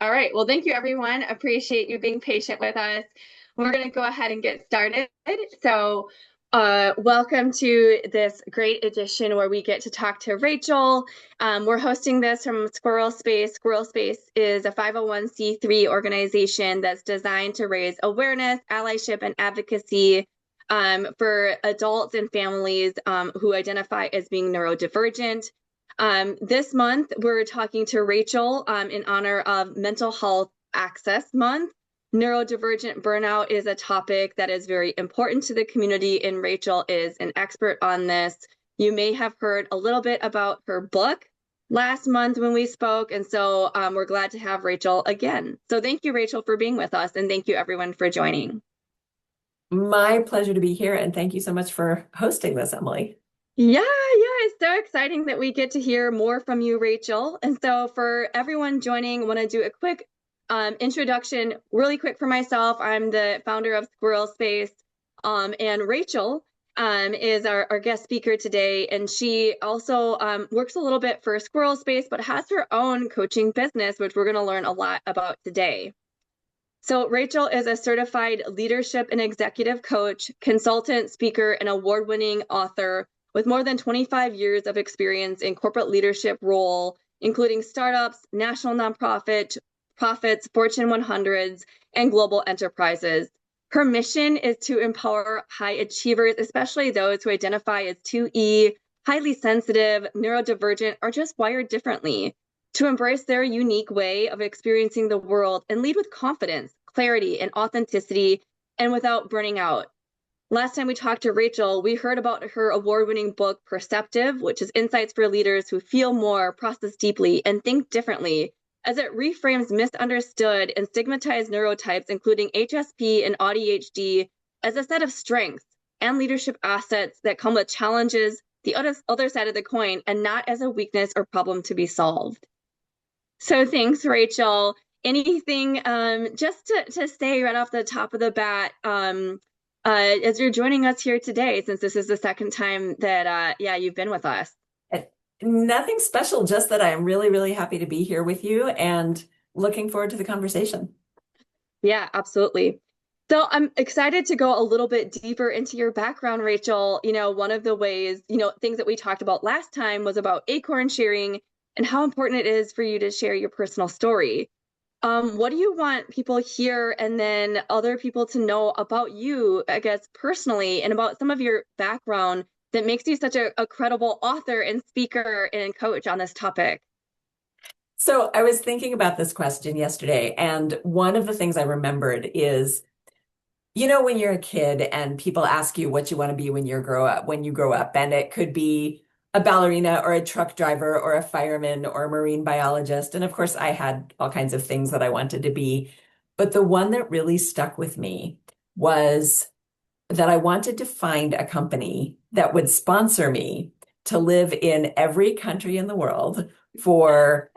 All right. Well, thank you, everyone. Appreciate you being patient with us. We're going to go ahead and get started. So, welcome to this great edition where we get to talk to Rachel. We're hosting this from Squirrel Space. Squirrel Space is a 501c3 organization that's designed to raise awareness, allyship, and advocacy for adults and families who identify as being neurodivergent. This month, we're talking to Rachel in honor of Mental Health Access Month. Neurodivergent burnout is a topic that is very important to the community, and Rachel is an expert on this. You may have heard a little bit about her book last month when we spoke, and so we're glad to have Rachel again. So thank you, Rachel, for being with us, and thank you, everyone, for joining. My pleasure to be here, and thank you so much for hosting this, Emily. Yeah, it's so exciting that we get to hear more from you, Rachel. And so for everyone joining, I want to do a quick introduction, really quick for myself. I'm the founder of Squirrel Space, and Rachel is our guest speaker today. And she also works a little bit for Squirrel Space, but has her own coaching business, which we're going to learn a lot about today. So Rachel is a certified leadership and executive coach, consultant, speaker, and award-winning author with more than 25 years of experience in corporate leadership role, including startups, national nonprofits, Fortune 100s, and global enterprises. Her mission is to empower high achievers, especially those who identify as 2E, highly sensitive, neurodivergent, or just wired differently, to embrace their unique way of experiencing the world and lead with confidence, clarity, and authenticity, and without burning out. Last time we talked to Rachel, we heard about her award-winning book, Perceptive, which is insights for leaders who feel more, process deeply, and think differently, as it reframes misunderstood and stigmatized neurotypes, including HSP and ADHD, as a set of strengths and leadership assets that come with challenges, the other side of the coin, and not as a weakness or problem to be solved. So thanks, Rachel. Anything just to say right off the top of the bat, as you're joining us here today, since this is the second time that you've been with us. Nothing special, just that I am really, really happy to be here with you and looking forward to the conversation. Yeah, absolutely. So I'm excited to go a little bit deeper into your background, Rachel. One of the ways, things that we talked about last time was about acorn sharing and how important it is for you to share your personal story. What do you want people here and then other people to know about you, I guess, personally, and about some of your background that makes you such a credible author and speaker and coach on this topic? So I was thinking about this question yesterday, and one of the things I remembered is, when you're a kid and people ask you what you want to be when you grow up, and it could be a ballerina or a truck driver or a fireman or a marine biologist. And of course, I had all kinds of things that I wanted to be. But the one that really stuck with me was that I wanted to find a company that would sponsor me to live in every country in the world for,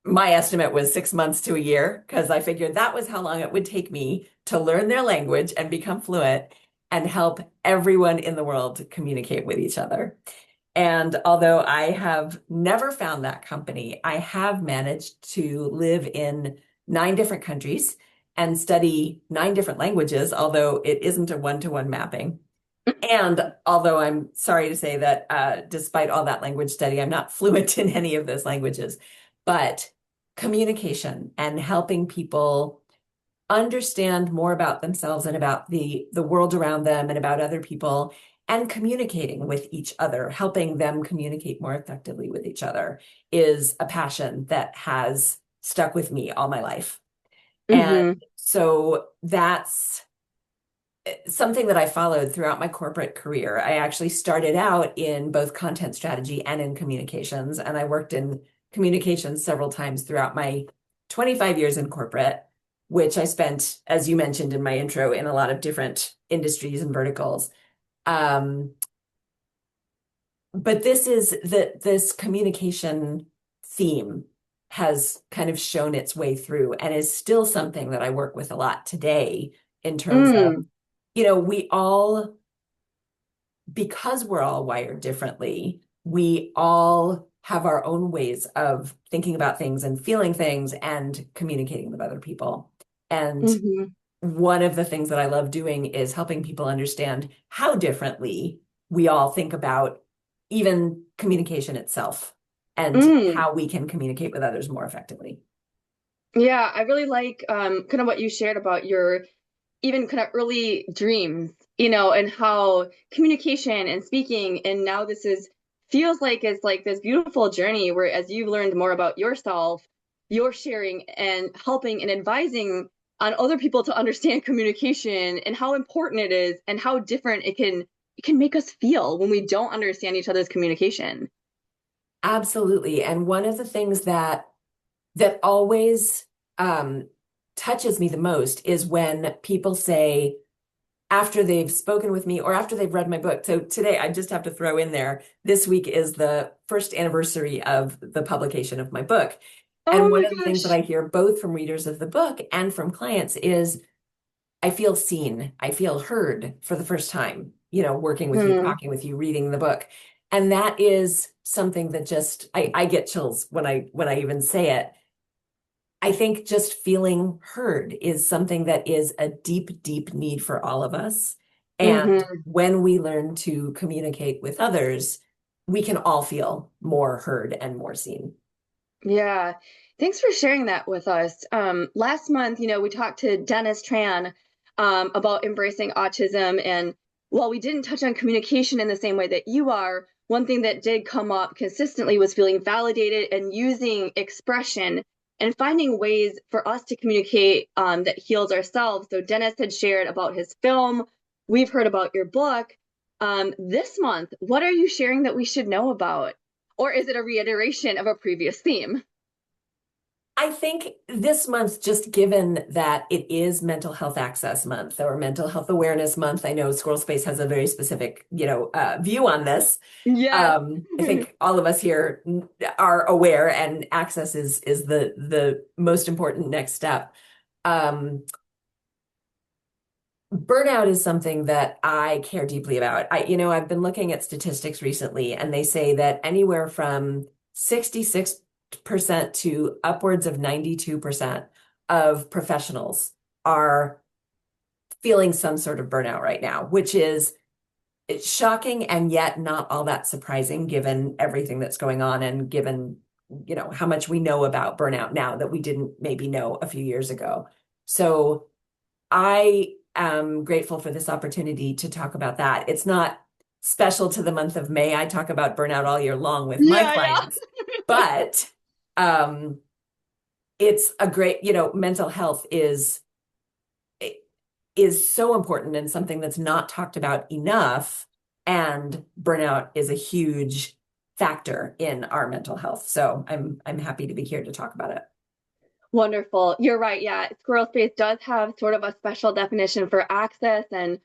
my estimate was 6 months to a year, because I figured that was how long it would take me to learn their language and become fluent and help everyone in the world communicate with each other. And although I have never found that company, I have managed to live in 9 different countries and study 9 different languages, although it isn't a one-to-one mapping. And although I'm sorry to say that despite all that language study, I'm not fluent in any of those languages, but communication and helping people understand more about themselves and about the world around them and about other people, and communicating with each other, helping them communicate more effectively with each other, is a passion that has stuck with me all my life. And so that's something that I followed throughout my corporate career. I actually started out in both content strategy and in communications, and I worked in communications several times throughout my 25 years in corporate, which I spent, as you mentioned in my intro, in a lot of different industries and verticals. But this communication theme has kind of shown its way through and is still something that I work with a lot today in terms of, we all, because we're all wired differently, we all have our own ways of thinking about things and feeling things and communicating with other people. And Hmm. one of the things that I love doing is helping people understand how differently we all think about even communication itself and Mm. how we can communicate with others more effectively. Yeah, I really like kind of what you shared about your even kind of early dreams, and how communication and speaking, and now this is feels like it's like this beautiful journey where as you've learned more about yourself, you're sharing and helping and advising on other people to understand communication and how important it is and how different it can make us feel when we don't understand each other's communication. Absolutely. And one of the things that always um, touches me the most is when people say, after they've spoken with me or after they've read my book. So today, I just have to throw in there, this week is the first anniversary of the publication of my book. Oh And one my of the things that gosh. I hear both from readers of the book and from clients is, I feel seen, I feel heard for the first time, working with you, Hmm. talking with you, reading the book. And that is something that just I get chills when I even say it. I think just feeling heard is something that is a deep, deep need for all of us. And Hmm. when we learn to communicate with others, we can all feel more heard and more seen. Yeah. Thanks for sharing that with us. Last month, we talked to Dennis Tran about embracing autism. And while we didn't touch on communication in the same way that you are, one thing that did come up consistently was feeling validated and using expression and finding ways for us to communicate that heals ourselves. So Dennis had shared about his film. We've heard about your book. This month, what are you sharing that we should know about? Or is it a reiteration of a previous theme? I think this month, just given that it is Mental Health Access Month or Mental Health Awareness Month, I know Squirrel Space has a very specific, view on this. Yes. I think all of us here are aware, and access is the most important next step. Um, Burnout is something that I care deeply about. I've been looking at statistics recently, and they say that anywhere from 66% to upwards of 92% of professionals are feeling some sort of burnout right now, which is it's shocking and yet not all that surprising given everything that's going on and given, how much we know about burnout now that we didn't maybe know a few years ago. So I am grateful for this opportunity to talk about that. It's not special to the month of May. I talk about burnout all year long with my Yeah, yeah. clients, but um, it's a great, mental health is so important and something that's not talked about enough. And burnout is a huge factor in our mental health. So I'm happy to be here to talk about it. Wonderful. You're right. Yeah. Squirrel Space does have sort of a special definition for access. And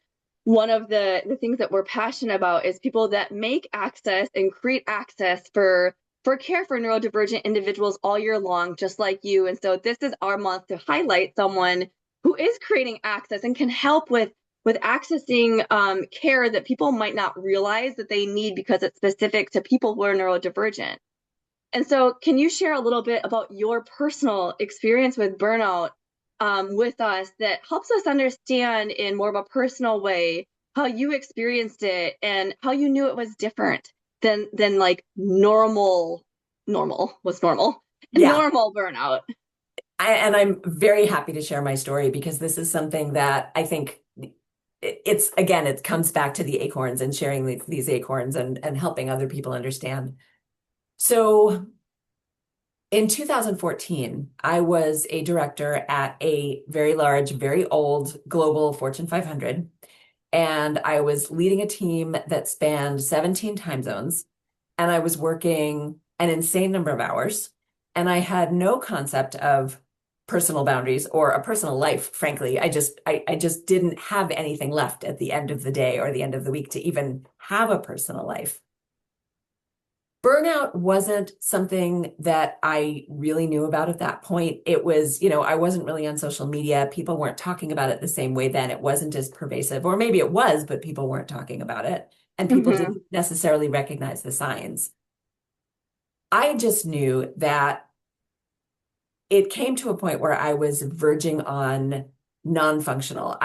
one of the things that we're passionate about is people that make access and create access for care for neurodivergent individuals all year long, just like you. And so this is our month to highlight someone who is creating access and can help with accessing care that people might not realize that they need because it's specific to people who are neurodivergent. And so, can you share a little bit about your personal experience with burnout with us that helps us understand in more of a personal way how you experienced it and how you knew it was different than like normal was normal Yeah. normal burnout. And I'm very happy to share my story because this is something that I think it's, again, it comes back to the acorns and sharing these acorns and helping other people understand. So in 2014, I was a director at a very large, very old global Fortune 500, and I was leading a team that spanned 17 time zones, and I was working an insane number of hours, and I had no concept of personal boundaries or a personal life, frankly. I just didn't have anything left at the end of the day or the end of the week to even have a personal life. Burnout wasn't something that I really knew about at that point. It was, I wasn't really on social media. People weren't talking about it the same way then. It wasn't as pervasive, or maybe it was, but people weren't talking about it. And people Hmm. didn't necessarily recognize the signs. I just knew that it came to a point where I was verging on non-functional.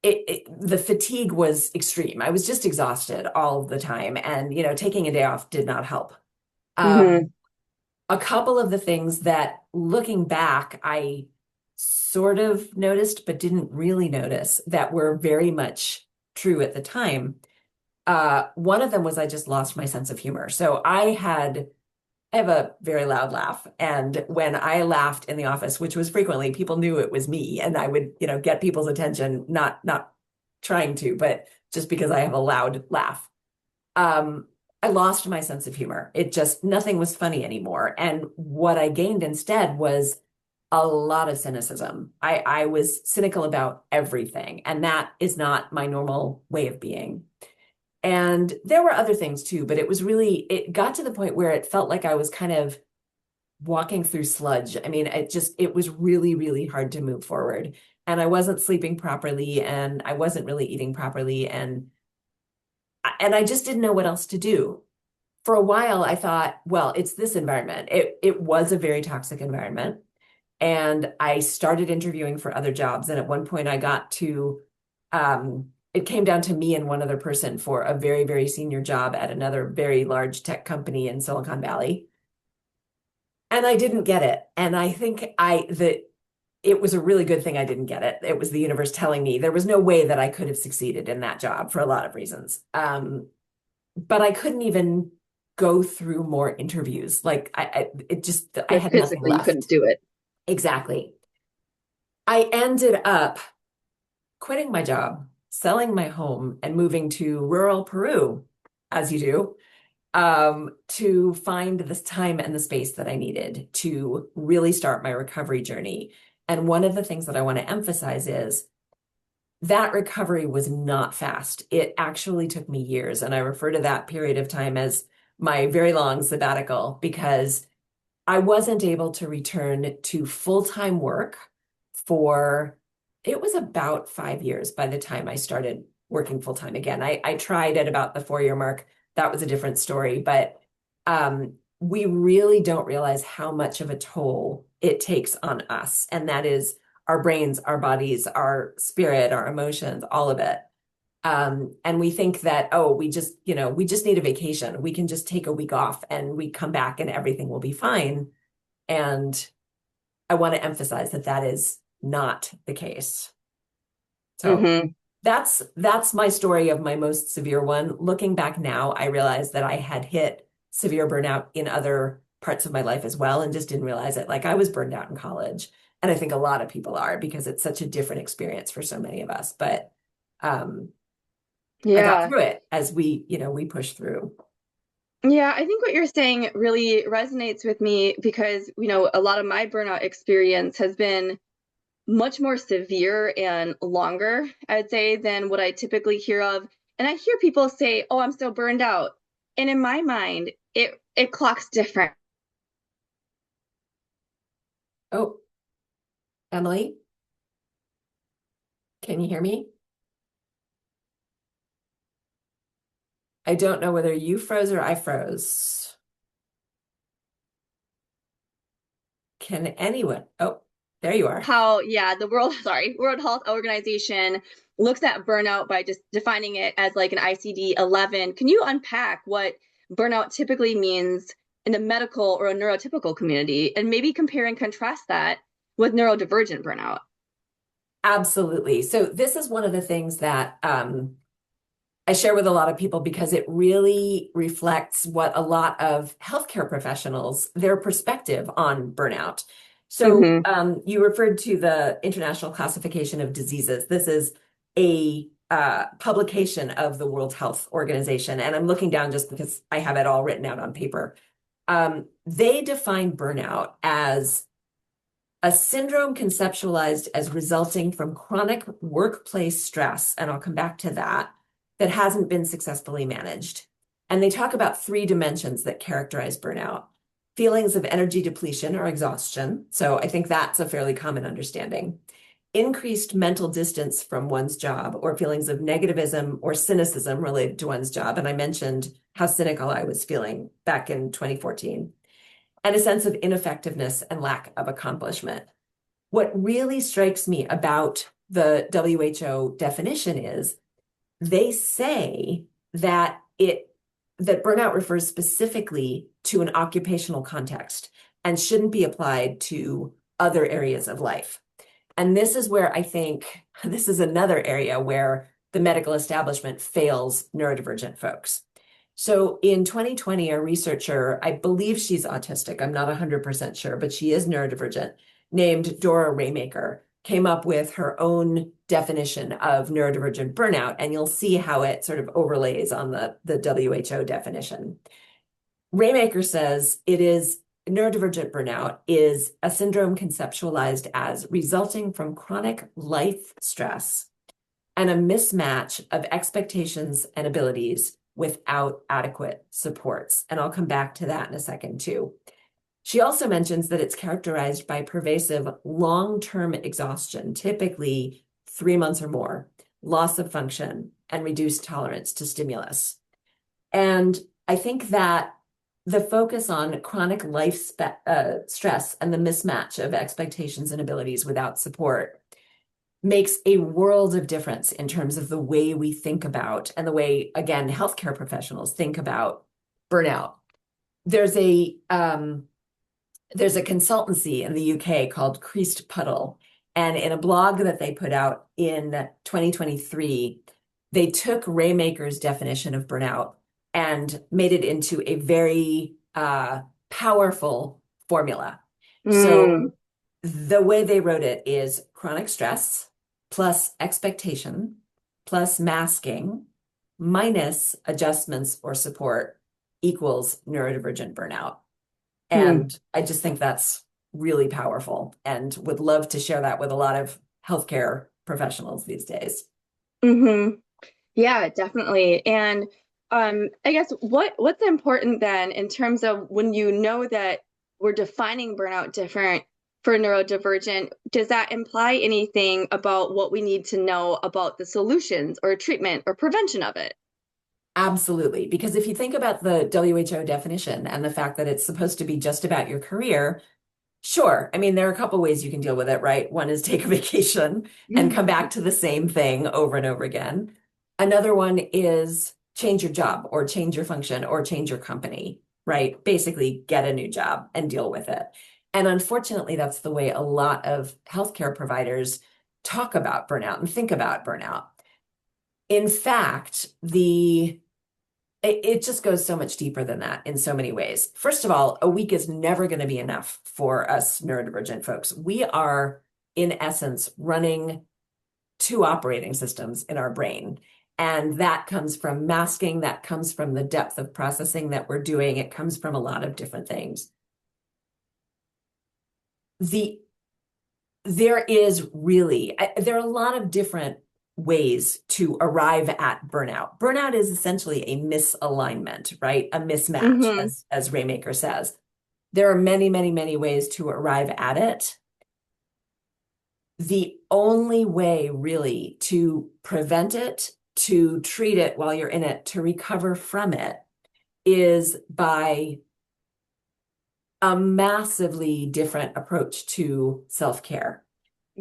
The fatigue was extreme. I was just exhausted all the time. And, taking a day off did not help. Hmm. Um, a couple of the things that looking back, I sort of noticed, but didn't really notice that were very much true at the time. One of them was I just lost my sense of humor. So I have a very loud laugh. And when I laughed in the office, which was frequently, people knew it was me and I would, get people's attention, not trying to, but just because I have a loud laugh. Um, I lost my sense of humor. It just, nothing was funny anymore. And what I gained instead was a lot of cynicism. I was cynical about everything, and that is not my normal way of being. And there were other things too, but it got to the point where it felt like I was kind of walking through sludge. I mean, it was really, really hard to move forward. And I wasn't sleeping properly and I wasn't really eating properly. And I just didn't know what else to do. For a while, I thought, well, it's this environment. It was a very toxic environment. And I started interviewing for other jobs. And at one point I got to it came down to me and one other person for a very, very senior job at another very large tech company in Silicon Valley. And I didn't get it. And I think it was a really good thing I didn't get it. It was the universe telling me there was no way that I could have succeeded in that job for a lot of reasons. But I couldn't even go through more interviews. Like I Like had nothing physically, you couldn't left. do it. Exactly. I ended up quitting my job, selling my home, and moving to rural Peru, as you do, to find this time and the space that I needed to really start my recovery journey. And one of the things that I want to emphasize is that recovery was not fast. It actually took me years. And I refer to that period of time as my very long sabbatical because I wasn't able to return to full-time work for, it was about 5 years by the time I started working full-time again. I tried at about the 4-year mark. That was a different story, but we really don't realize how much of a toll it takes on us. And that is our brains, our bodies, our spirit, our emotions, all of it. And we think that, oh, we just need a vacation. We can just take a week off and we come back and everything will be fine. And I want to emphasize that that is not the case. So Hmm. that's my story of my most severe one. Looking back now, I realized that I had hit severe burnout in other parts of my life as well and just didn't realize it. Like I was burned out in college. And I think a lot of people are because it's such a different experience for so many of us. But um, I got Yeah. through it as we push through. Yeah, I think what you're saying really resonates with me because, a lot of my burnout experience has been much more severe and longer, I'd say, than what I typically hear of. And I hear people say, "Oh, I'm still burned out." And in my mind, it clocks different. Oh, Emily, can you hear me? I don't know whether you froze or I froze. Can anyone? Oh, there you are. How, yeah, the World Health Organization looks at burnout by just defining it as like an ICD-11. Can you unpack what burnout typically means in the medical or a neurotypical community and maybe compare and contrast that with neurodivergent burnout? Absolutely. So this is one of the things that I share with a lot of people because it really reflects what a lot of healthcare professionals, their perspective on burnout. So Mm-hmm. you referred to the International Classification of Diseases. This is a publication of the World Health Organization, and I'm looking down just because I have it all written out on paper. They define burnout as a syndrome conceptualized as resulting from chronic workplace stress, and I'll come back to that, that hasn't been successfully managed. And they talk about three dimensions that characterize burnout: feelings of energy depletion or exhaustion. So I think that's a fairly common understanding. increased mental distance from one's job or feelings of negativism or cynicism related to one's job. And I mentioned how cynical I was feeling back in 2014, and a sense of ineffectiveness and lack of accomplishment. What really strikes me about the WHO definition is they say that that burnout refers specifically to an occupational context and shouldn't be applied to other areas of life. And this is where I think this is another area where the medical establishment fails neurodivergent folks. So in 2020, a researcher, I believe she's autistic, I'm not 100% sure, but she is neurodivergent, named Dora Raymaker, came up with her own definition of neurodivergent burnout, and you'll see how it sort of overlays on the WHO definition. Raymaker says neurodivergent burnout is a syndrome conceptualized as resulting from chronic life stress and a mismatch of expectations and abilities without adequate supports. And I'll come back to that in a second too. She also mentions that it's characterized by pervasive long-term exhaustion, typically 3 months or more, loss of function, and reduced tolerance to stimulus. And I think that the focus on chronic life stress and the mismatch of expectations and abilities without support makes a world of difference in terms of the way we think about, and the way, again, healthcare professionals think about burnout. There's a consultancy in the UK called Creased Puddle, and in a blog that they put out in 2023, they took Raymaker's definition of burnout and made it into a very powerful formula. So the way they wrote it is chronic stress plus expectation plus masking minus adjustments or support equals neurodivergent burnout. And I just think that's really powerful and would love to share that with a lot of healthcare professionals these days. Yeah, definitely. And I guess what's important then in terms of when you know that we're defining burnout different for neurodivergent, does that imply anything about what we need to know about the solutions or treatment or prevention of it? Absolutely. Because if you think about the WHO definition and the fact that it's supposed to be just about your career, sure. I mean, there are a couple ways you can deal with it, right? One is take a vacation and come back to the same thing over and over again. Another one is change your job or change your function or change your company, right? Basically, get a new job and deal with it. And unfortunately, that's the way a lot of healthcare providers talk about burnout and think about burnout. In fact, it just goes so much deeper than that in so many ways. First of all, a week is never going to be enough for us neurodivergent folks. We are, in essence, running 2 operating systems in our brain. And that comes from masking, that comes from the depth of processing that we're doing. It comes from a lot of different things. There are a lot of different ways to arrive at burnout. Burnout is essentially a misalignment, right? A mismatch, as Raymaker says. There are many, many, many ways to arrive at it. The only way really to prevent it, to treat it while you're in it, to recover from it, is by a massively different approach to self-care.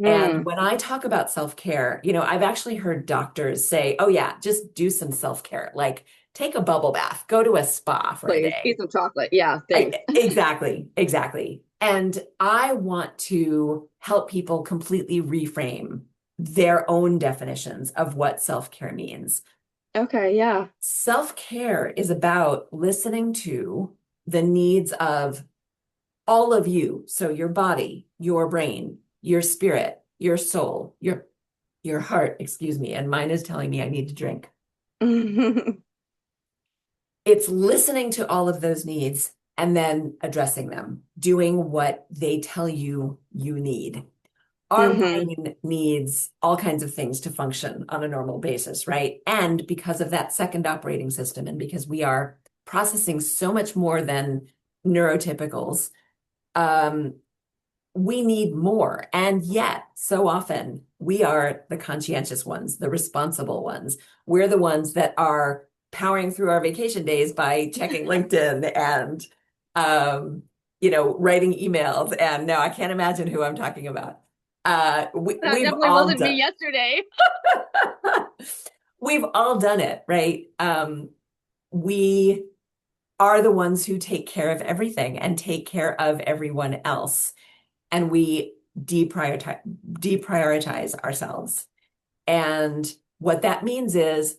And when I talk about self-care, I've actually heard doctors say, oh yeah, just do some self-care, like take a bubble bath, go to a spa for a day. Eat some chocolate. Yeah, thanks. Exactly. And I want to help people completely reframe their own definitions of what self-care means. Okay, yeah. Self-care is about listening to the needs of all of you. So your body, your brain, your spirit, your soul, your heart, excuse me, and mine is telling me I need to drink. It's listening to all of those needs and then addressing them, doing what they tell you you need. Our brain needs all kinds of things to function on a normal basis, right? And because of that second operating system, and because we are processing so much more than neurotypicals, we need more. And yet, so often, we are the conscientious ones, the responsible ones. We're the ones that are powering through our vacation days by checking LinkedIn and, writing emails. And no, I can't imagine who I'm talking about. That We've definitely all wasn't me done, yesterday. we've all done it, right? We are the ones who take care of everything and take care of everyone else. And we deprioritize ourselves. And what that means is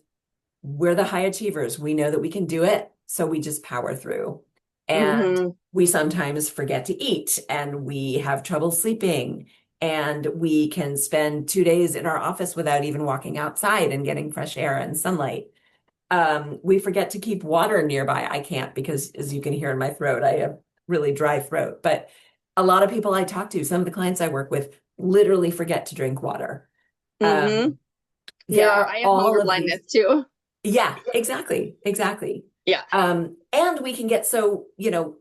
we're the high achievers. We know that we can do it, so we just power through. And Mm-hmm. we sometimes forget to eat, and we have trouble sleeping, and we can spend 2 days in our office without even walking outside and getting fresh air and sunlight. We forget to keep water nearby. I can't because, as you can hear in my throat, I have really dry throat. But a lot of people I talk to, some of the clients I work with, literally forget to drink water. Mm-hmm. Um, there Yeah, are I have all hunger of these. blindness too. Yeah, exactly, exactly. Yeah. And we can get so,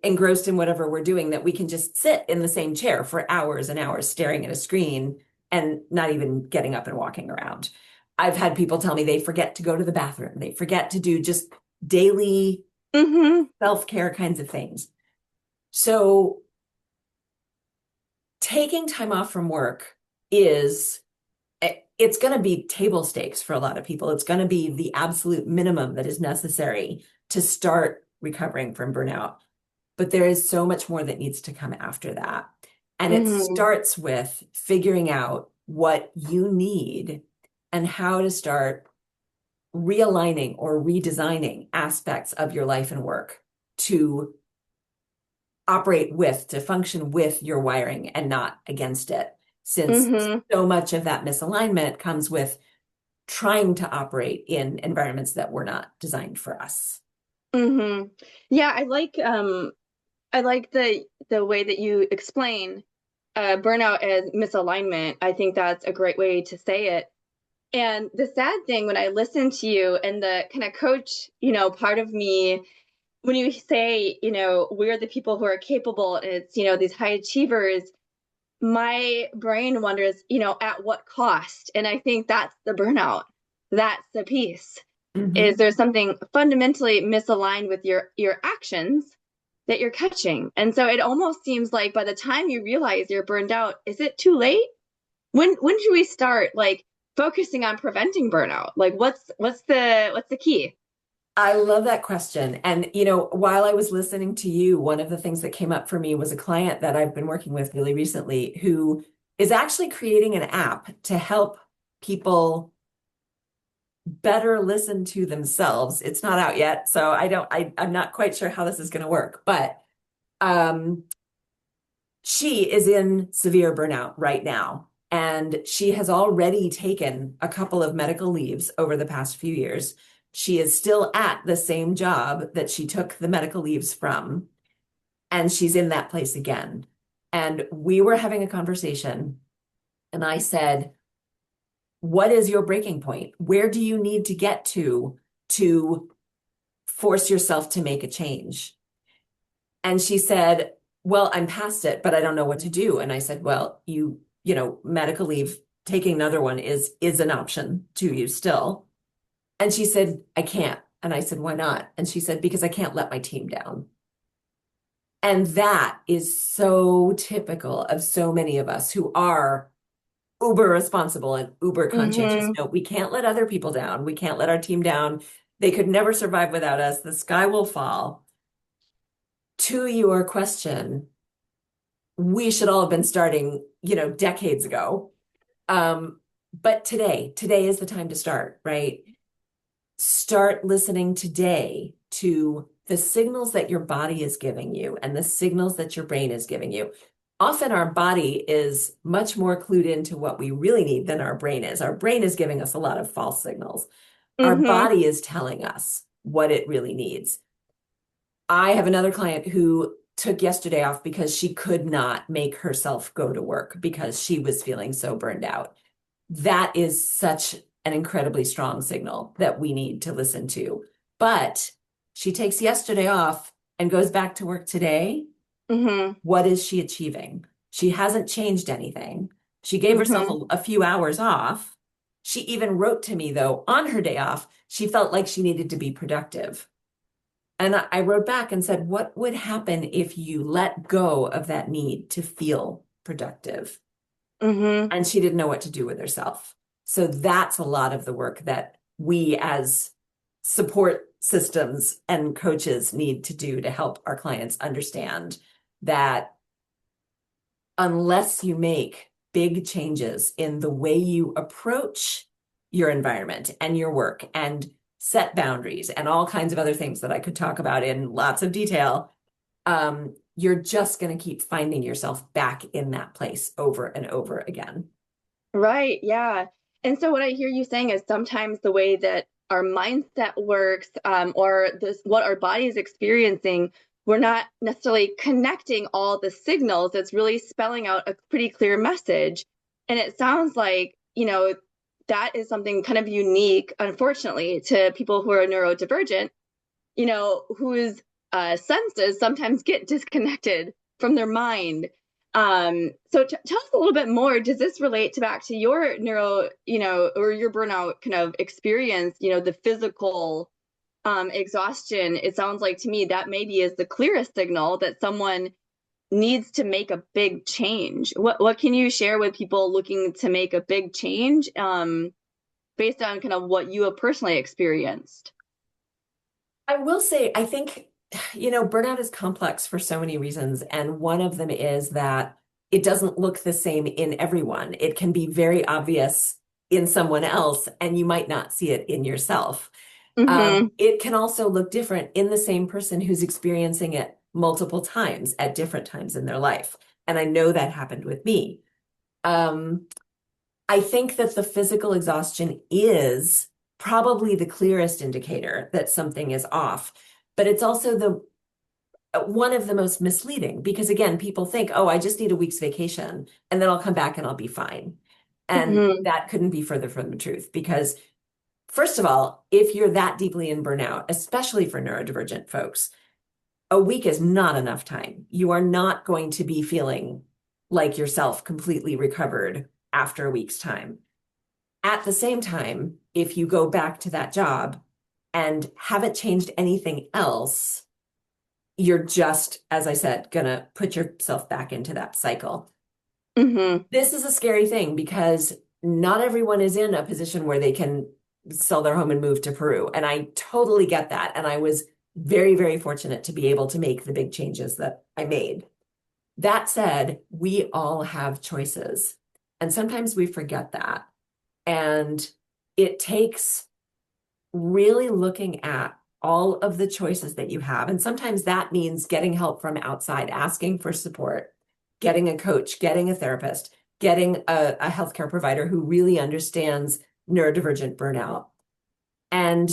engrossed in whatever we're doing that we can just sit in the same chair for hours and hours staring at a screen and not even getting up and walking around. I've had people tell me they forget to go to the bathroom. They forget to do just daily Mm-hmm. self-care kinds of things. So taking time off from work is it's going to be table stakes for a lot of people. It's going to be the absolute minimum that is necessary to start recovering from burnout. But there is so much more that needs to come after that. And it Mm-hmm. starts with figuring out what you need and how to start realigning or redesigning aspects of your life and work to operate with, to function with your wiring and not against it. Since Mm-hmm. so much of that misalignment comes with trying to operate in environments that were not designed for us. Mm-hmm. Yeah, I like the way that you explain burnout as misalignment. I think that's a great way to say it. And the sad thing when I listen to you and the kind of coach, part of me, when you say, we're the people who are capable, and it's, these high achievers, my brain wonders, at what cost? And I think that's the burnout. That's the piece. Is Mhm. there's something fundamentally misaligned with your actions that you're catching. And so it almost seems like by the time you realize you're burned out, is it too late? When should we start like focusing on preventing burnout? Like what's the key? I love that question. And, while I was listening to you, one of the things that came up for me was a client that I've been working with really recently who is actually creating an app to help people better listen to themselves. It's not out yet, so I'm not quite sure how this is going to work, but um, she is in severe burnout right now. And she has already taken a couple of medical leaves over the past few years. She is still at the same job that she took the medical leaves from, and she's in that place again. And we were having a conversation, and I said, what is your breaking point? Where do you need to get to force yourself to make a change? And she said, well, I'm past it, but I don't know what to do. And I said, well, medical leave, taking another one is an option to you still. And she said, I can't. And I said, why not? And she said, because I can't let my team down. And that is so typical of so many of us who are uber responsible and uber conscientious. Mm-hmm. No, we can't let other people down. We can't let our team down. They could never survive without us. The sky will fall. To your question, we should all have been starting, decades ago. But today is the time to start, right? Start listening today to the signals that your body is giving you and the signals that your brain is giving you. Often our body is much more clued into what we really need than our brain is. Our brain is giving us a lot of false signals. Our Mm-hmm. body is telling us what it really needs. I have another client who took yesterday off because she could not make herself go to work because she was feeling so burned out. That is such an incredibly strong signal that we need to listen to. But she takes yesterday off and goes back to work today. Mm-hmm. What is she achieving? She hasn't changed anything. She gave herself Mm-hmm. a few hours off. She even wrote to me, though, on her day off, she felt like she needed to be productive. And I wrote back and said, what would happen if you let go of that need to feel productive? Mm-hmm. And she didn't know what to do with herself. So that's a lot of the work that we as support systems and coaches need to do to help our clients understand that unless you make big changes in the way you approach your environment and your work and set boundaries and all kinds of other things that I could talk about in lots of detail, you're just going to keep finding yourself back in that place over and over again. Right. Yeah. And so what I hear you saying is sometimes the way that our mindset works, or this what our body is experiencing, we're not necessarily connecting all the signals. It's really spelling out a pretty clear message. And it sounds like, that is something kind of unique, unfortunately, to people who are neurodivergent, whose senses sometimes get disconnected from their mind. So tell us a little bit more. Does this relate to back to your or your burnout kind of experience, the physical exhaustion? It sounds like to me that maybe is the clearest signal that someone needs to make a big change. What can you share with people looking to make a big change, based on kind of what you have personally experienced? I will say, I think, burnout is complex for so many reasons. And one of them is that it doesn't look the same in everyone. It can be very obvious in someone else, and you might not see it in yourself. Mm-hmm. It can also look different in the same person who's experiencing it multiple times at different times in their life. And I know that happened with me. Um, I think that the physical exhaustion is probably the clearest indicator that something is off, but it's also the one of the most misleading because again, people think, "Oh, I just need a week's vacation and then I'll come back and I'll be fine." And Mm-hmm. that couldn't be further from the truth because first of all, if you're that deeply in burnout, especially for neurodivergent folks, a week is not enough time. You are not going to be feeling like yourself completely recovered after a week's time. At the same time, if you go back to that job and haven't changed anything else, you're just, as I said, gonna put yourself back into that cycle. Mm-hmm. This is a scary thing because not everyone is in a position where they can sell their home and move to Peru. And I totally get that. And I was very, very fortunate to be able to make the big changes that I made. That said, we all have choices. And sometimes we forget that. And it takes really looking at all of the choices that you have. And sometimes that means getting help from outside, asking for support, getting a coach, getting a therapist, getting a healthcare provider who really understands neurodivergent burnout, and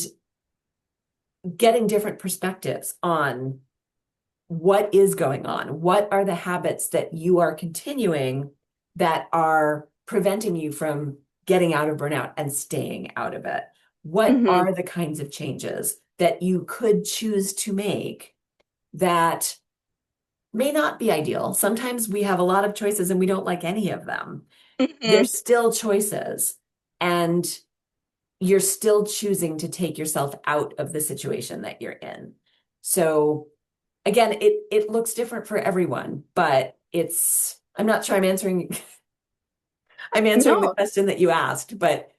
getting different perspectives on what is going on. What are the habits that you are continuing that are preventing you from getting out of burnout and staying out of it? What Mm-hmm. are the kinds of changes that you could choose to make that may not be ideal? Sometimes we have a lot of choices and we don't like any of them. They're Mm-hmm. still choices, and you're still choosing to take yourself out of the situation that you're in. So again, it looks different for everyone, but I'm not sure I'm answering the No. question that you asked, but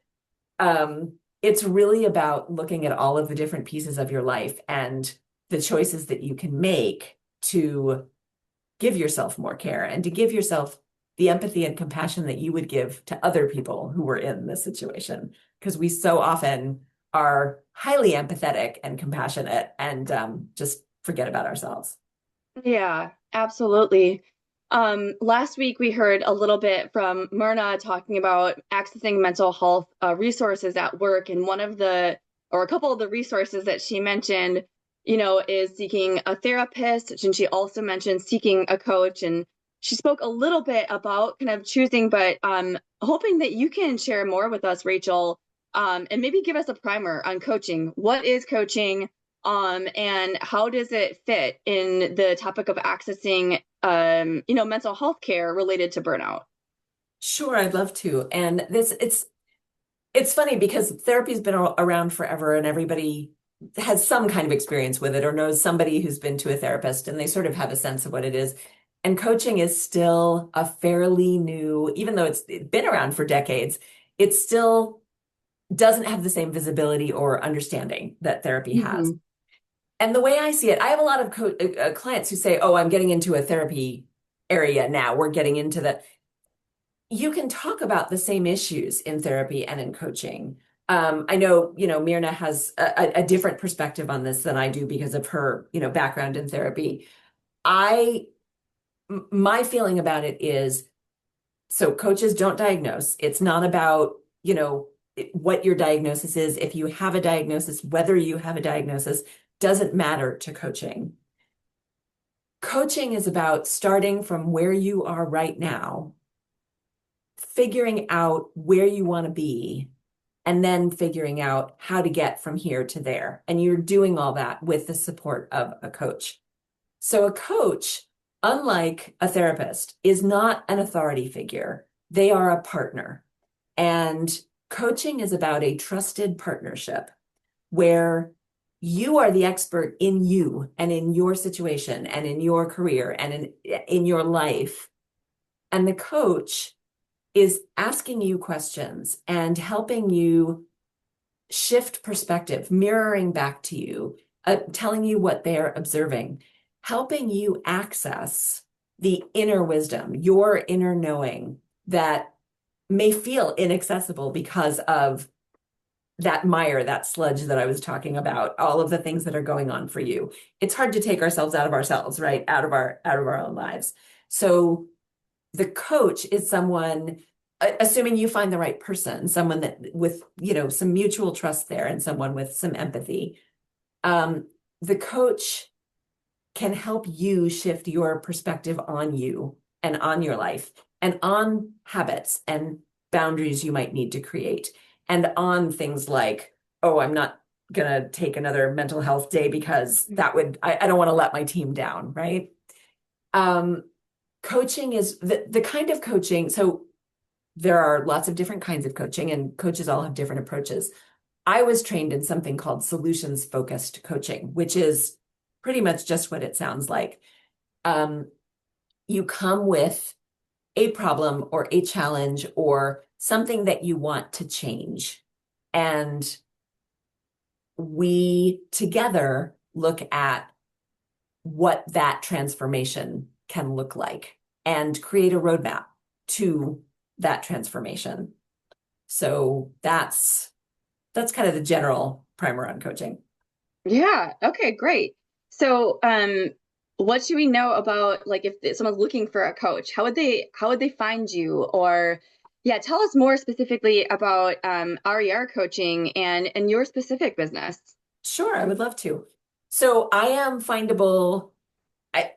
it's really about looking at all of the different pieces of your life and the choices that you can make to give yourself more care and to give yourself the empathy and compassion that you would give to other people who were in this situation. Because we so often are highly empathetic and compassionate and just forget about ourselves. Yeah, absolutely. Last week we heard a little bit from Myrna talking about accessing mental health resources at work, and or a couple of the resources that she mentioned, is seeking a therapist, and she also mentioned seeking a coach, and she spoke a little bit about kind of choosing, but hoping that you can share more with us, Rachel, and maybe give us a primer on coaching. What is coaching? And how does it fit in the topic of accessing mental health care related to burnout. Sure, I'd love to. And it's funny because therapy's been around forever and everybody has some kind of experience with it or knows somebody who's been to a therapist and they sort of have a sense of what it is. And coaching is still a fairly new, even though it's been around for decades, it still doesn't have the same visibility or understanding that therapy has. Hmm. And the way I see it, I have a lot of clients who say, "Oh, I'm getting into a therapy area now. We're getting into the." You can talk about the same issues in therapy and in coaching. I know, Myrna has a different perspective on this than I do because of her, background in therapy. I, my feeling about it is, so coaches don't diagnose. It's not about, what your diagnosis is. If you have a diagnosis, whether you have a diagnosis, doesn't matter to coaching. Coaching is about starting from where you are right now, figuring out where you want to be, and then figuring out how to get from here to there. And you're doing all that with the support of a coach. So a coach, unlike a therapist, is not an authority figure. They are a partner. And coaching is about a trusted partnership where you are the expert in you and in your situation and in your career and in your life. And the coach is asking you questions and helping you shift perspective, mirroring back to you, telling you what they're observing, helping you access the inner wisdom, your inner knowing that may feel inaccessible because of that mire, that sludge that I was talking about, all of the things that are going on for you. It's hard to take ourselves out of ourselves, right? Out of our own lives. So the coach is someone, assuming you find the right person, someone that with, some mutual trust there and someone with some empathy. The coach can help you shift your perspective on you and on your life and on habits and boundaries you might need to create and on things like, oh, I'm not gonna take another mental health day because I don't want to let my team down, right? Um, Coaching is the kind of coaching. So there are lots of different kinds of coaching, and coaches all have different approaches. I was trained in something called solutions focused coaching, which is pretty much just what it sounds like. Um, you come with a problem or a challenge or something that you want to change. And we together look at what that transformation can look like and create a roadmap to that transformation. So that's kind of the general primer on coaching. Yeah. Okay, great. So, what should we know about like if someone's looking for a coach, how would they find you? Or yeah, tell us more specifically about RER coaching and your specific business. Sure, I would love to. So I am findable.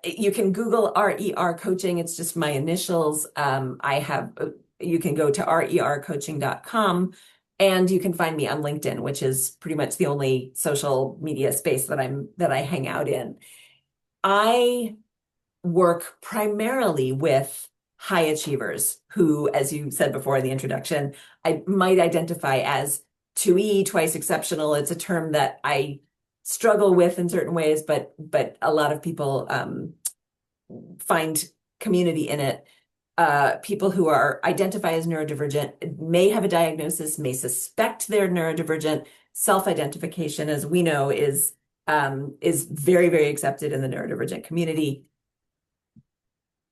You can Google RER coaching. It's just my initials. You can go to rercoaching.com and you can find me on LinkedIn, which is pretty much the only social media space that I hang out in. I work primarily with high achievers who, as you said before in the introduction, I might identify as 2E, twice exceptional. It's a term that I struggle with in certain ways, but a lot of people find community in it. People who are identify as neurodivergent may have a diagnosis, may suspect they're neurodivergent. Self-identification, as we know, is very, very accepted in the neurodivergent community.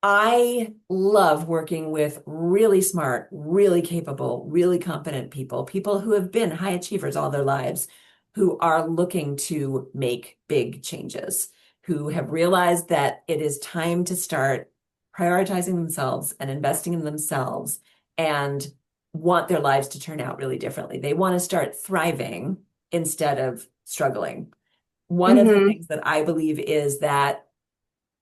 I love working with really smart, really capable, really competent people who have been high achievers all their lives, who are looking to make big changes, who have realized that it is time to start prioritizing themselves and investing in themselves and want their lives to turn out really differently. They want to start thriving instead of struggling. One of the Mm-hmm. things that I believe is that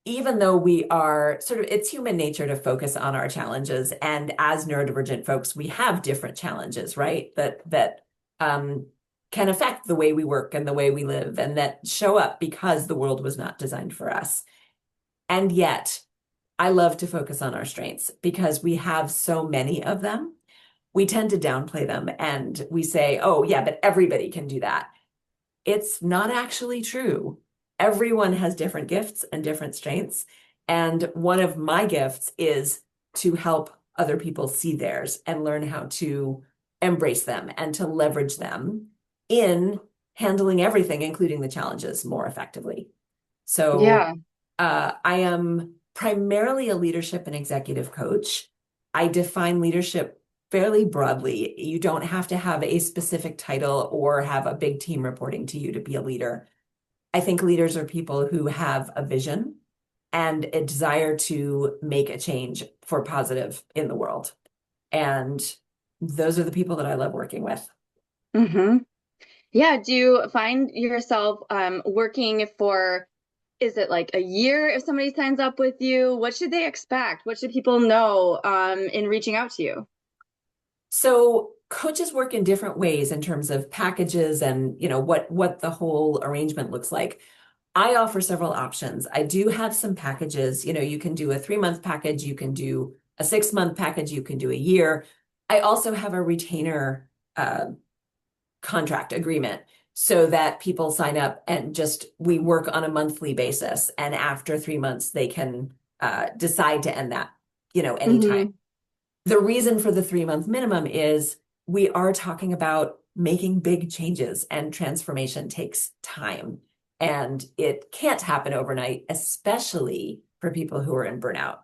even though we are it's human nature to focus on our challenges. And as neurodivergent folks, we have different challenges, right? That can affect the way we work and the way we live and that show up because the world was not designed for us. And yet I love to focus on our strengths because we have so many of them. We tend to downplay them and we say, oh, yeah, but everybody can do that. It's not actually true. Everyone has different gifts and different strengths. And one of my gifts is to help other people see theirs and learn how to embrace them and to leverage them in handling everything, including the challenges, more effectively. So Yeah. I am primarily a leadership and executive coach. I define leadership fairly broadly. You don't have to have a specific title or have a big team reporting to you to be a leader. I think leaders are people who have a vision and a desire to make a change for positive in the world. And those are the people that I love working with. Hmm. Yeah. Do you find yourself working for, is it like a year if somebody signs up with you? What should they expect? What should people know in reaching out to you? So coaches work in different ways in terms of packages and what the whole arrangement looks like. I offer several options. I do have some packages. You can do a 3-month package, you can do a 6-month package, you can do a year. I also have a retainer contract agreement so that people sign up and just we work on a monthly basis. And after 3 months, they can decide to end that, anytime. Hmm. The reason for the 3-month minimum is we are talking about making big changes and transformation takes time. And it can't happen overnight, especially for people who are in burnout.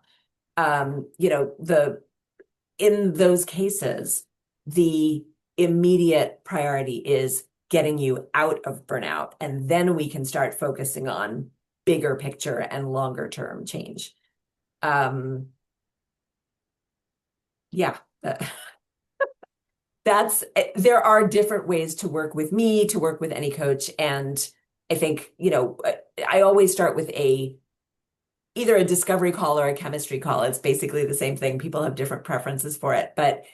In those cases, the immediate priority is getting you out of burnout, and then we can start focusing on bigger picture and longer term change. Um, yeah, there are different ways to work with me, to work with any coach. And I think, I always start with either a discovery call or a chemistry call. It's basically the same thing. People have different preferences for it, but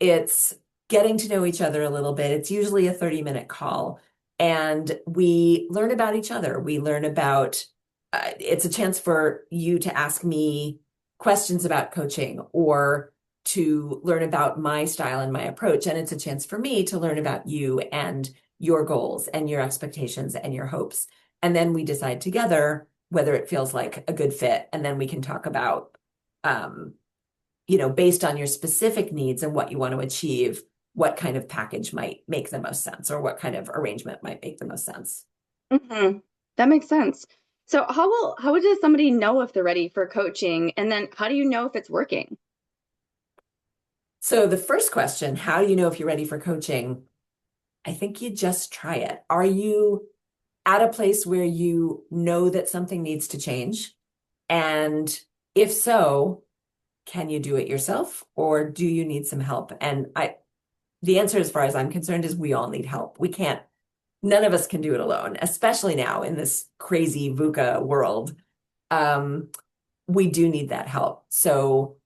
it's getting to know each other a little bit. It's usually a 30-minute call and we learn about each other. We learn about, it's a chance for you to ask me questions about coaching or to learn about my style and my approach. And it's a chance for me to learn about you and your goals and your expectations and your hopes. And then we decide together whether it feels like a good fit. And then we can talk about, based on your specific needs and what you want to achieve, what kind of package might make the most sense or what kind of arrangement might make the most sense. Hmm. That makes sense. So how does somebody know if they're ready for coaching? And then how do you know if it's working? So the first question, how do you know if you're ready for coaching? I think you just try it. Are you at a place where you know that something needs to change? And if so, can you do it yourself or do you need some help? And the answer, as far as I'm concerned, is we all need help. None of us can do it alone, especially now in this crazy VUCA world. Um, we do need that help. So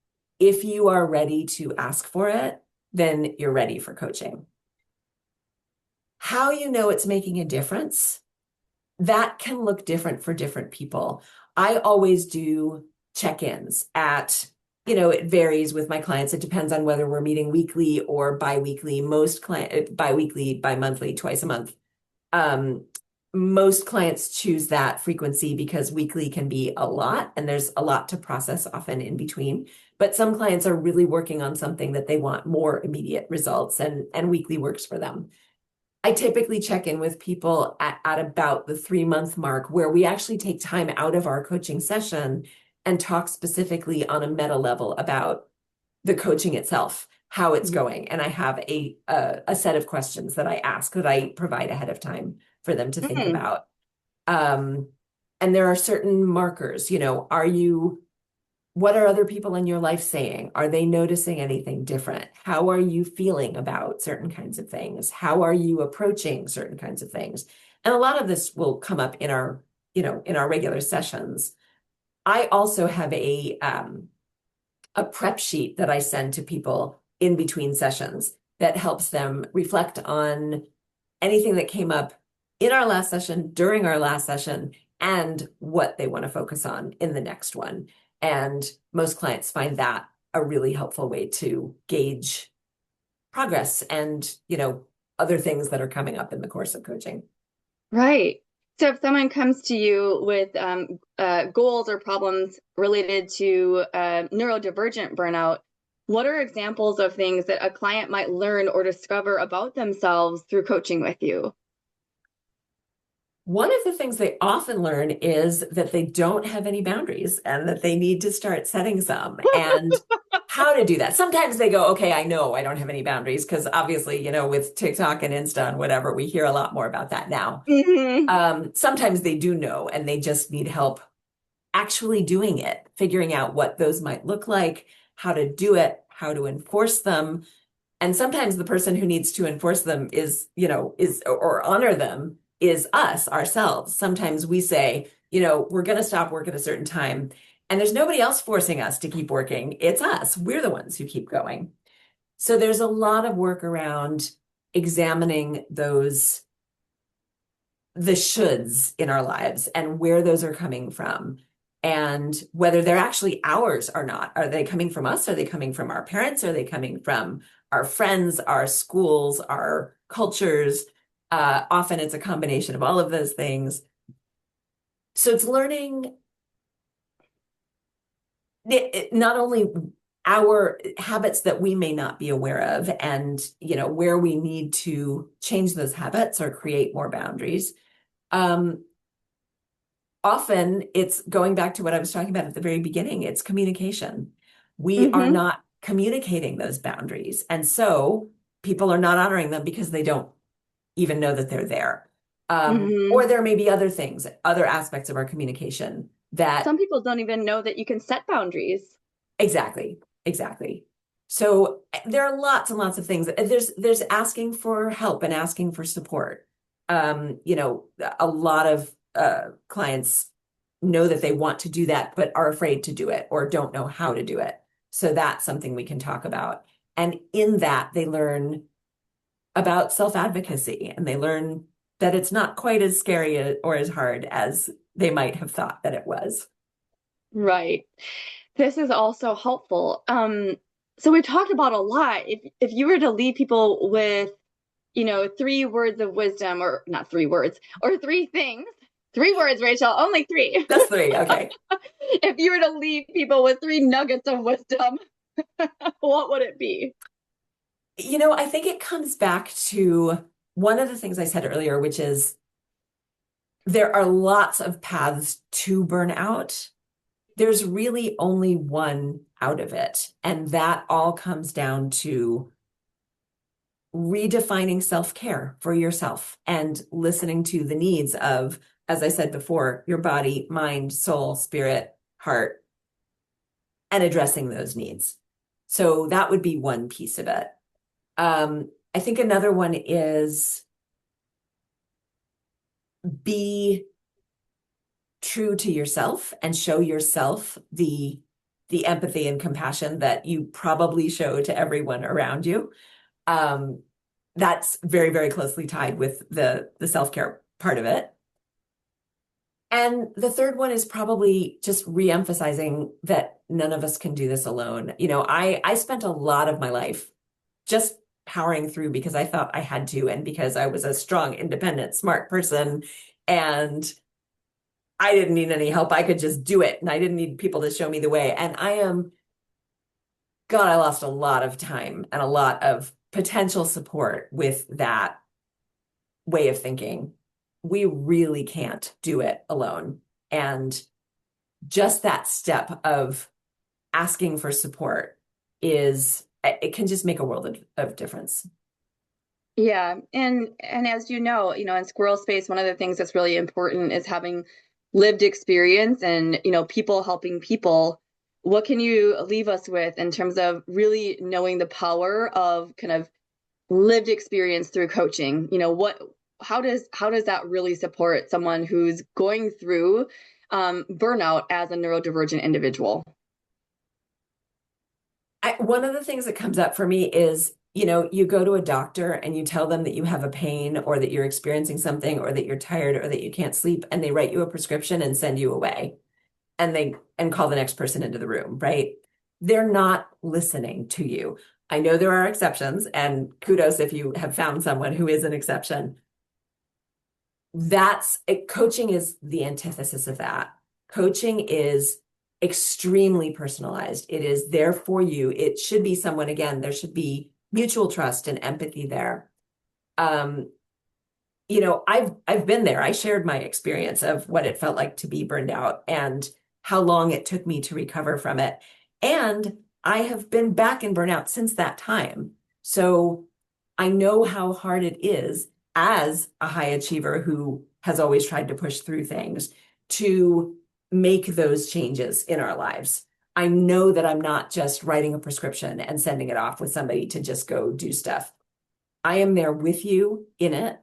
if you are ready to ask for it, then you're ready for coaching. How you know it's making a difference, that can look different for different people. I always do check-ins it varies with my clients. It depends on whether we're meeting weekly or bi-weekly. Bi-weekly, bi-monthly, twice a month. Most clients choose that frequency because weekly can be a lot and there's a lot to process often in between. But some clients are really working on something that they want more immediate results and weekly works for them. I typically check in with people at about the 3-month mark where we actually take time out of our coaching session and talk specifically on a meta level about the coaching itself, how it's going. And I have a set of questions that I ask that I provide ahead of time for them to think Mm-hmm. about. And there are certain markers, what are other people in your life saying? Are they noticing anything different? How are you feeling about certain kinds of things? How are you approaching certain kinds of things? And a lot of this will come up in our regular sessions. I also have a prep sheet that I send to people in between sessions that helps them reflect on anything that came up in our last session, during our last session, and what they want to focus on in the next one. And most clients find that a really helpful way to gauge progress and, other things that are coming up in the course of coaching. Right. So if someone comes to you with goals or problems related to neurodivergent burnout, what are examples of things that a client might learn or discover about themselves through coaching with you? One of the things they often learn is that they don't have any boundaries and that they need to start setting some and how to do that. Sometimes they go, okay, I know I don't have any boundaries because obviously, with TikTok and Insta and whatever, we hear a lot more about that now. Mm-hmm. Sometimes they do know and they just need help actually doing it, figuring out what those might look like, how to do it, how to enforce them. And sometimes the person who needs to enforce them is or honor them is us ourselves. Sometimes we say, we're going to stop work at a certain time, and there's nobody else forcing us to keep working. It's us. We're the ones who keep going. So there's a lot of work around examining the shoulds in our lives and where those are coming from and whether they're actually ours or not. Are they coming from us? Are they coming from our parents? Are they coming from our friends, our schools, our cultures? Often it's a combination of all of those things. So it's learning not only our habits that we may not be aware of and, where we need to change those habits or create more boundaries. Often it's going back to what I was talking about at the very beginning. It's communication. We are Mm-hmm. not communicating those boundaries. And so people are not honoring them because they don't even know that they're there. Mm-hmm. Or there may be other things, other aspects of our communication that Some people don't even know that you can set boundaries. exactly, exactly. So there are lots and lots of things. There's asking for help and asking for support. A lot of clients know that they want to do that, but are afraid to do it or don't know how to do it. So that's something we can talk about. And in that, they learn about self-advocacy and they learn that it's not quite as scary or as hard as they might have thought that it was. Right. This is also helpful. So we've talked about a lot. If you were to leave people with, 3 words of wisdom, or not 3 words, or 3 things, 3 words, Rachel, only three. That's three. Okay. If you were to leave people with 3 nuggets of wisdom, what would it be? I think it comes back to one of the things I said earlier, which is there are lots of paths to burnout. There's really only one out of it. And that all comes down to redefining self-care for yourself and listening to the needs of, as I said before, your body, mind, soul, spirit, heart, and addressing those needs. So that would be one piece of it. I think another one is be true to yourself and show yourself the empathy and compassion that you probably show to everyone around you. That's very, very closely tied with the self-care part of it. And the third one is probably just re-emphasizing that none of us can do this alone. I spent a lot of my life just powering through because I thought I had to, and because I was a strong, independent, smart person, and I didn't need any help. I could just do it, and I didn't need people to show me the way. And God, I lost a lot of time and a lot of potential support with that way of thinking. We really can't do it alone. And just that step of asking for support it can just make a world of difference. Yeah, and as in Squirrel space, one of the things that's really important is having lived experience and, people helping people. What can you leave us with in terms of really knowing the power of kind of lived experience through coaching? How does that really support someone who's going through burnout as a neurodivergent individual? One of the things that comes up for me is, you go to a doctor and you tell them that you have a pain or that you're experiencing something or that you're tired or that you can't sleep, and they write you a prescription and send you away. and call the next person into the room, right? They're not listening to you. I know there are exceptions, and kudos if you have found someone who is an exception. Coaching is the antithesis of that. Coaching is extremely personalized. It is there for you. It should be someone, again, there should be mutual trust and empathy there. I've been there. I shared my experience of what it felt like to be burned out and how long it took me to recover from it. And I have been back in burnout since that time. So I know how hard it is as a high achiever who has always tried to push through things to make those changes in our lives. I know that I'm not just writing a prescription and sending it off with somebody to just go do stuff. I am there with you in it.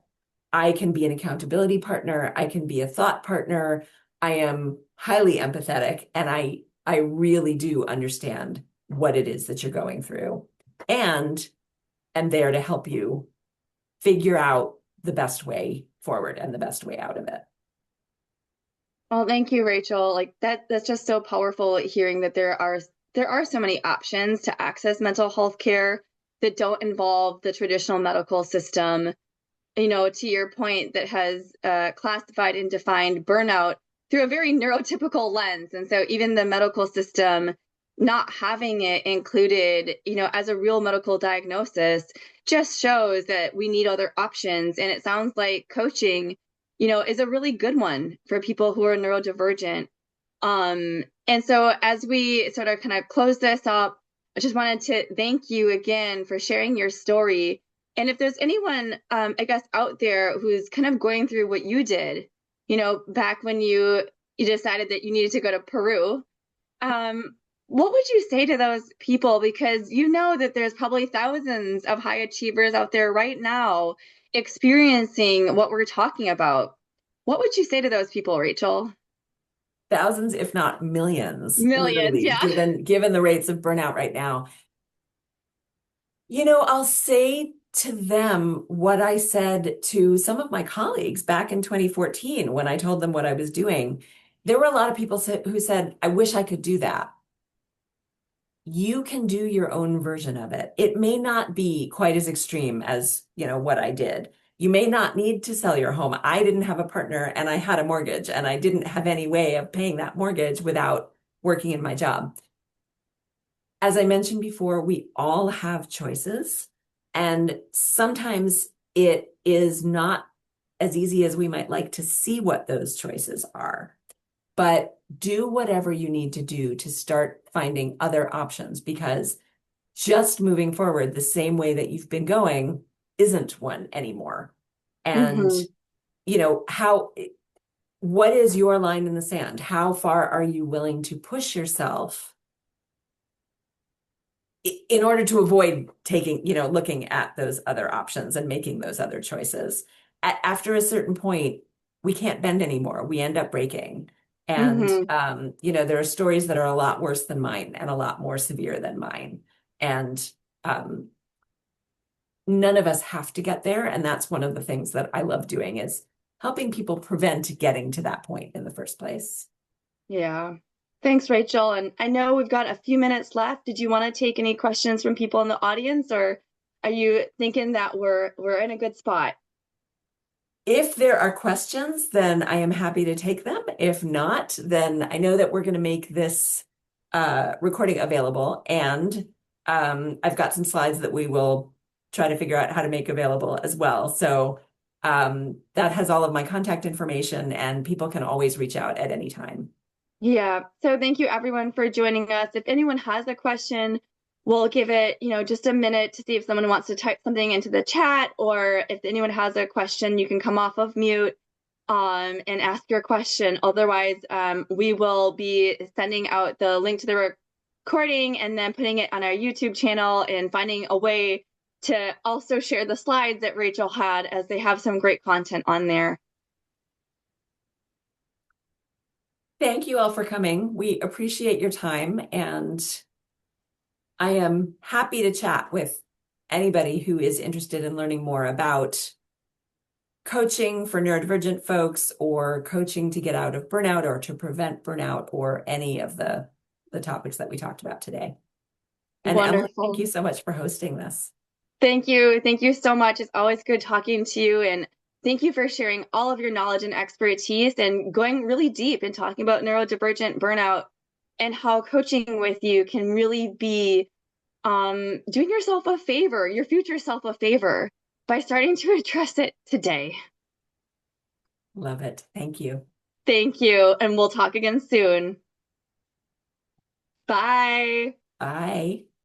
I can be an accountability partner. I can be a thought partner. I am highly empathetic, and I really do understand what it is that you're going through, and am there to help you figure out the best way forward and the best way out of it. Well, thank you, Rachel. Like that's just so powerful hearing that there are so many options to access mental health care that don't involve the traditional medical system. To your point, that has classified and defined burnout through a very neurotypical lens. And so even the medical system not having it included, as a real medical diagnosis just shows that we need other options. And it sounds like coaching, is a really good one for people who are neurodivergent. And so as we sort of kind of close this up, I just wanted to thank you again for sharing your story. And if there's anyone, I guess, out there who's kind of going through what you did, back when you decided that you needed to go to Peru, what would you say to those people? Because that there's probably thousands of high achievers out there right now experiencing what we're talking about. What would you say to those people, Rachel? Thousands, if not millions, Millions, literally, yeah. given the rates of burnout right now. I'll say to them what I said to some of my colleagues back in 2014 when I told them what I was doing. There were a lot of people who said, I wish I could do that. You can do your own version of it. It may not be quite as extreme as, what I did. You may not need to sell your home. I didn't have a partner and I had a mortgage and I didn't have any way of paying that mortgage without working in my job. As I mentioned before, we all have choices, and sometimes it is not as easy as we might like to see what those choices are. But do whatever you need to do to start finding other options, because just moving forward the same way that you've been going isn't one anymore. And, Mm-hmm. What is your line in the sand? How far are you willing to push yourself in order to avoid looking at those other options and making those other choices? After a certain point, we can't bend anymore. We end up breaking. And, Mm-hmm. there are stories that are a lot worse than mine and a lot more severe than mine. And none of us have to get there. And that's one of the things that I love doing, is helping people prevent getting to that point in the first place. Yeah. Thanks, Rachel. And I know we've got a few minutes left. Did you want to take any questions from people in the audience, or are you thinking that we're in a good spot? If there are questions, then I am happy to take them. If not, then I know that we're going to make this recording available, and I've got some slides that we will try to figure out how to make available as well. So that has all of my contact information, and people can always reach out at any time. Yeah. So thank you everyone for joining us. If anyone has a question, we'll give it, just a minute to see if someone wants to type something into the chat, or if anyone has a question, you can come off of mute and ask your question. Otherwise, we will be sending out the link to the recording and then putting it on our YouTube channel, and finding a way to also share the slides that Rachel had, as they have some great content on there. Thank you all for coming. We appreciate your time, and I am happy to chat with anybody who is interested in learning more about coaching for neurodivergent folks or coaching to get out of burnout or to prevent burnout or any of the topics that we talked about today. And Emily, thank Wonderful. you so much for hosting this. Thank you. Thank you so much. It's always good talking to you. And thank you for sharing all of your knowledge and expertise and going really deep and talking about neurodivergent burnout and how coaching with you can really be doing yourself a favor, your future self a favor by starting to address it today. Love it. Thank you. Thank you. And we'll talk again soon. Bye. Bye.